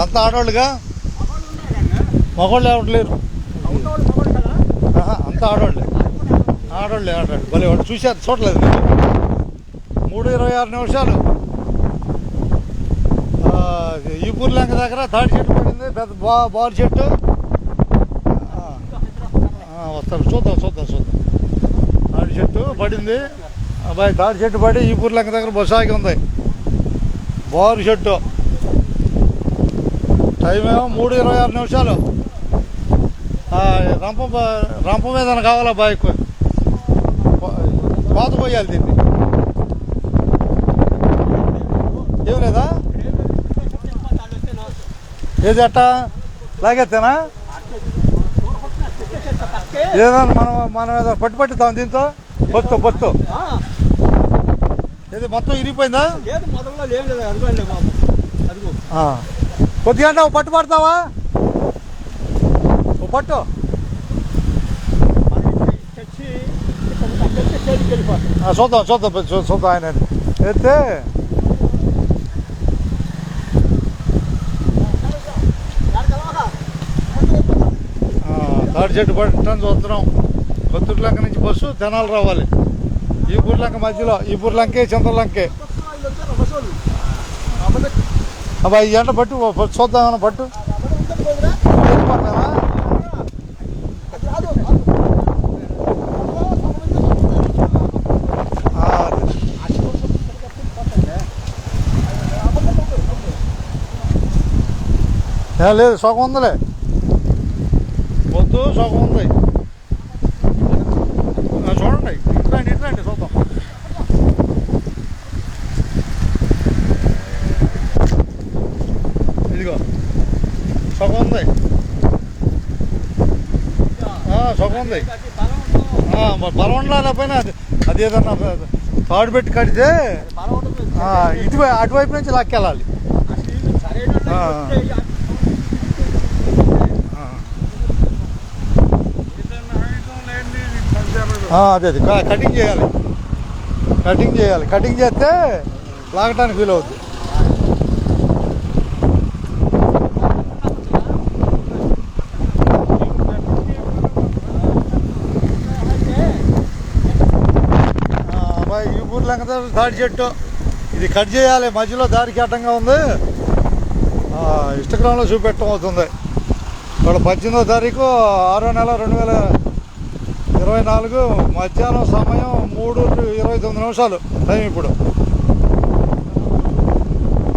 అంత ఆడవాళ్ళుగా మగవాళ్ళు ఎవరు లేరు, అంత ఆడవాళ్ళే ఆడవాళ్ళే భలే వాళ్ళు చూశారు, చూడలేదు 3:26 నిమిషాలు. ఈపూర్ లంక దగ్గర తాడి చెట్టు పడింది, పెద్ద బారు చెట్టు. వస్తారు, చూద్దాం. తాడి చెట్టు పడింది అబ్బాయి, తాడి చెట్టు పడి ఈపూర్ లంక దగ్గర బస్సు ఆగి ఉంది. బారు చెట్టు. టైం ఏమో 3:26 నిమిషాలు. రంప మీద కావాలా బైక్, పాత పోయాలి దీన్ని. ఏం లేదా ఏది అట్టా లాగెత్తేనా? ఏదన్నా మనం ఏదో పట్టుతాం దీంతో. పొత్తు ఏది మొత్తం ఇరిగిపోయిందా? కొద్దిగా అంటే పట్టు పడతావా? పట్టు చూద్దాం ఆయన ఎత్తే. తాడి చెట్టు పట్టడం చూస్తున్నాం. కొత్తూరు లంక నుంచి బస్సు తెనాలి రావాలి. ఈపూర్ లంక మధ్యలో, ఈపూర్ లంకే చంద్రలంకే. అబ్బాయి ఈ ఎండ పట్టు చూద్దామన్నా, పట్టు లేదు, సగం ఉందిలే, వద్దు సగం ఉంది. చూడండి, ఇట్లండి చూద్దాం. ఇదిగో సగం ఉంది, బలం ఉండలేకపోయినా అది ఏదన్నా తాడు పెట్టి కడితే అటువైపు నుంచి లాక్కెళ్ళాలి. అదే కటింగ్ చేయాలి. కటింగ్ చేస్తే లాగటానికి వీలు అవుద్ది. ఈ ఊరు లంక తాడి చెట్టు ఇది కట్ చేయాలి. మధ్యలో దారికి అడ్డంగా ఉంది. ఇన్స్టాగ్రామ్లో చూపెట్టడం అవుతుంది. ఇవాళ 18వ తారీఖు 6వ నెల 2024 మధ్యాహ్నం సమయం 3:29 నిమిషాలు టైం ఇప్పుడు.